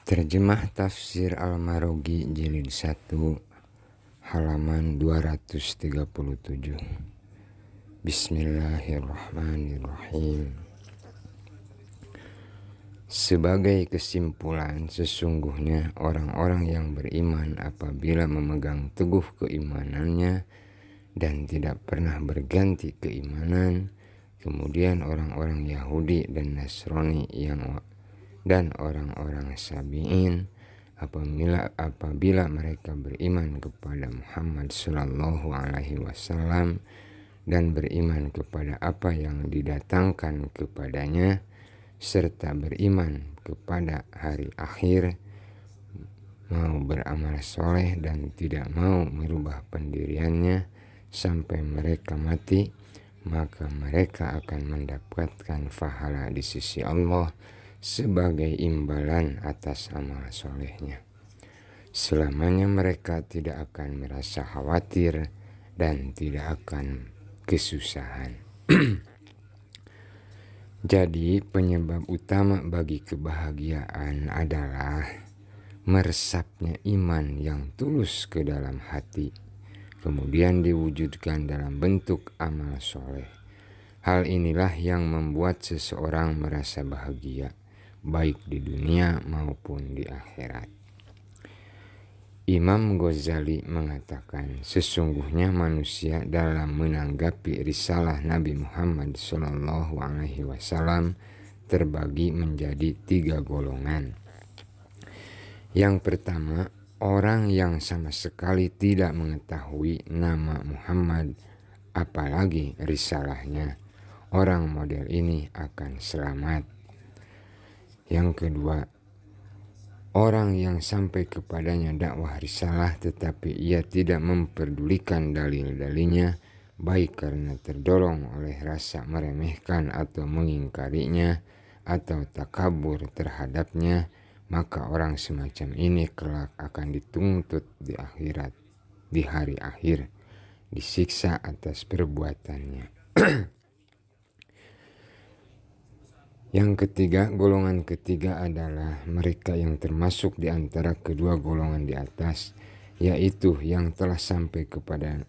Terjemah Tafsir Al-Marogi Jilid 1 halaman 237. Bismillahirrahmanirrahim. Sebagai kesimpulan, sesungguhnya orang-orang yang beriman apabila memegang teguh keimanannya dan tidak pernah berganti keimanan, kemudian orang-orang Yahudi dan Nasrani dan orang-orang Sabi'in apabila mereka beriman kepada Muhammad sallallahu alaihi wasallam dan beriman kepada apa yang didatangkan kepadanya serta beriman kepada hari akhir, mau beramal soleh dan tidak mau merubah pendiriannya sampai mereka mati, maka mereka akan mendapatkan pahala di sisi Allah sebagai imbalan atas amal solehnya. Selamanya mereka tidak akan merasa khawatir dan tidak akan kesusahan. Jadi penyebab utama bagi kebahagiaan adalah meresapnya iman yang tulus ke dalam hati, kemudian diwujudkan dalam bentuk amal soleh. Hal inilah yang membuat seseorang merasa bahagia, baik di dunia maupun di akhirat. Imam Ghazali mengatakan, sesungguhnya manusia dalam menanggapi risalah Nabi Muhammad SAW terbagi menjadi 3 golongan. Yang pertama, orang yang sama sekali tidak mengetahui nama Muhammad, apalagi risalahnya. Orang model ini akan selamat. Yang kedua, orang yang sampai kepadanya dakwah risalah tetapi ia tidak memperdulikan dalil-dalilnya, baik karena terdorong oleh rasa meremehkan atau mengingkarinya atau takabur terhadapnya, maka orang semacam ini kelak akan dituntut di akhirat, di hari akhir, disiksa atas perbuatannya. Yang ketiga, golongan ketiga adalah mereka yang termasuk di antara kedua golongan di atas, yaitu yang telah sampai kepada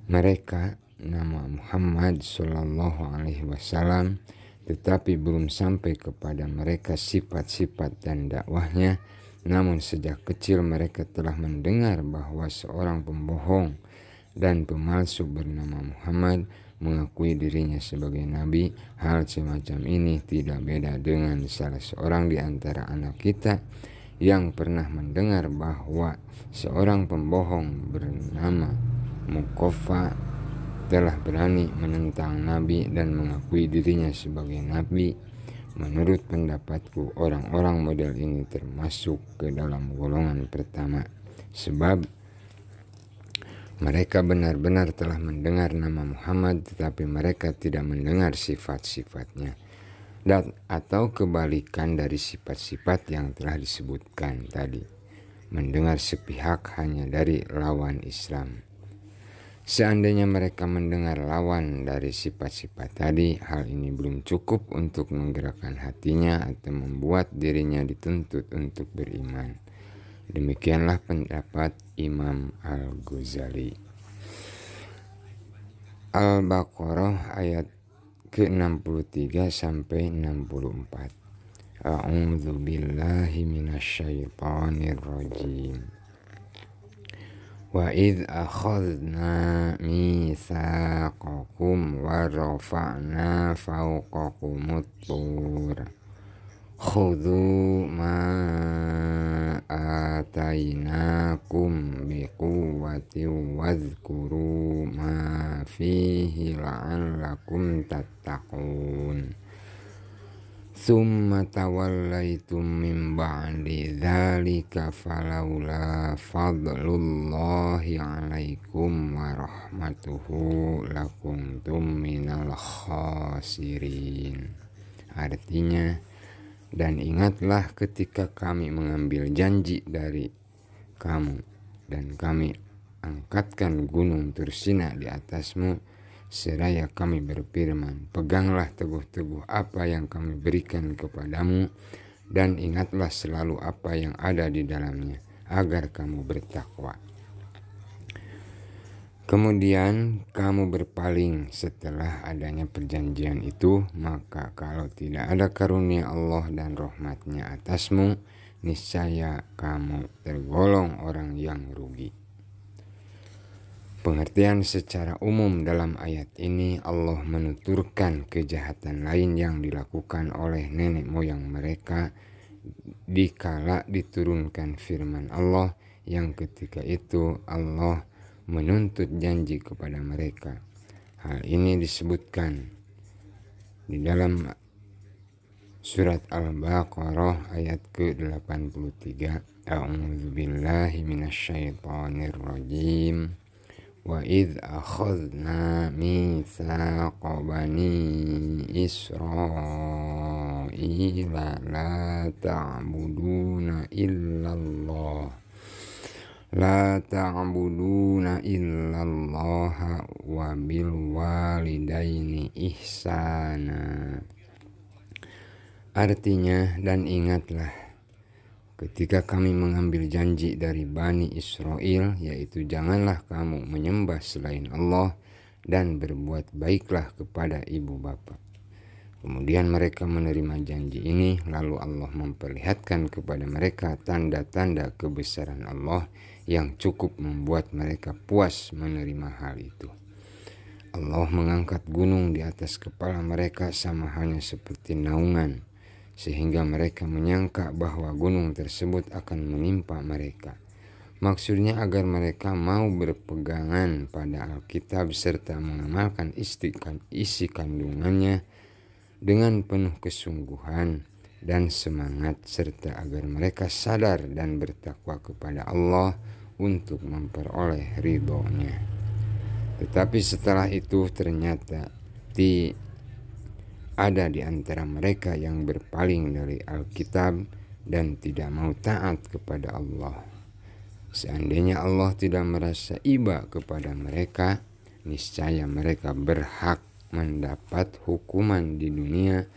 mereka nama Muhammad sallallahu alaihi wasallam, tetapi belum sampai kepada mereka sifat-sifat dan dakwahnya. Namun sejak kecil mereka telah mendengar bahwa seorang pembohong dan pemalsu bernama Muhammad mengakui dirinya sebagai nabi. Hal semacam ini tidak beda dengan salah seorang di antara anak kita yang pernah mendengar bahwa seorang pembohong bernama Muqaffa telah berani menentang nabi dan mengakui dirinya sebagai nabi. Menurut pendapatku, orang-orang model ini termasuk ke dalam golongan pertama, sebab mereka benar-benar telah mendengar nama Muhammad tetapi mereka tidak mendengar sifat-sifatnya, dan atau kebalikan dari sifat-sifat yang telah disebutkan tadi, mendengar sepihak hanya dari lawan Islam. Seandainya mereka mendengar lawan dari sifat-sifat tadi, hal ini belum cukup untuk menggerakkan hatinya atau membuat dirinya dituntut untuk beriman. Demikianlah pendapat Imam Al-Ghazali. Al-Baqarah ayat ke-63 sampai 64. A'udzu billahi minasyaitonir rajim. Wa idz akhadna mitsaqakum wa rafa'na fawqakumut tur khudhu ma atainakum biquwwatin wadhkuru ma fihi la'allakum tattaqun. Tsumma tawallaitum min ba'di dzalika falawla fadlullahi 'alaikum wa rahmatuhu lakuntum minal khasirin. Artinya, dan ingatlah ketika kami mengambil janji dari kamu dan kami angkatkan gunung Tursina di atasmu, seraya kami berfirman, peganglah teguh-teguh apa yang kami berikan kepadamu dan ingatlah selalu apa yang ada di dalamnya, agar kamu bertakwa. Kemudian kamu berpaling setelah adanya perjanjian itu, maka kalau tidak ada karunia Allah dan rahmatnya atasmu, niscaya kamu tergolong orang yang rugi. Pengertian secara umum dalam ayat ini, Allah menuturkan kejahatan lain yang dilakukan oleh nenek moyang mereka dikala diturunkan firman Allah yang ketika itu Allah menuntut janji kepada mereka. Hal ini disebutkan di dalam surat Al-Baqarah ayat ke-83. A'udzubillahi minasyaitonirrajim. Wa idh akhadna mitsaqa bani Israila la ta'buduna illallah wa bil walidaini ihsana. Artinya, dan ingatlah ketika kami mengambil janji dari Bani Israel, yaitu janganlah kamu menyembah selain Allah dan berbuat baiklah kepada ibu bapa. Kemudian mereka menerima janji ini, lalu Allah memperlihatkan kepada mereka tanda-tanda kebesaran Allah yang cukup membuat mereka puas menerima hal itu. Allah mengangkat gunung di atas kepala mereka sama halnya seperti naungan, sehingga mereka menyangka bahwa gunung tersebut akan menimpa mereka. Maksudnya agar mereka mau berpegangan pada Alkitab serta mengamalkan isi kandungannya dengan penuh kesungguhan dan semangat, serta agar mereka sadar dan bertakwa kepada Allah untuk memperoleh ridho-Nya. Tetapi setelah itu ternyata ada di antara mereka yang berpaling dari Alkitab dan tidak mau taat kepada Allah. Seandainya Allah tidak merasa iba kepada mereka, niscaya mereka berhak mendapat hukuman di dunia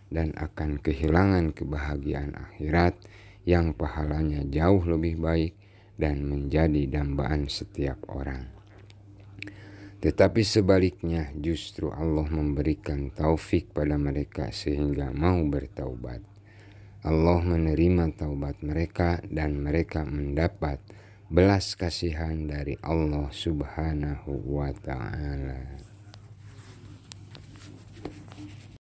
dan akan kehilangan kebahagiaan akhirat yang pahalanya jauh lebih baik dan menjadi dambaan setiap orang. Tetapi sebaliknya, justru Allah memberikan taufik pada mereka sehingga mau bertaubat. Allah menerima taubat mereka dan mereka mendapat belas kasihan dari Allah Subhanahu wa ta'ala.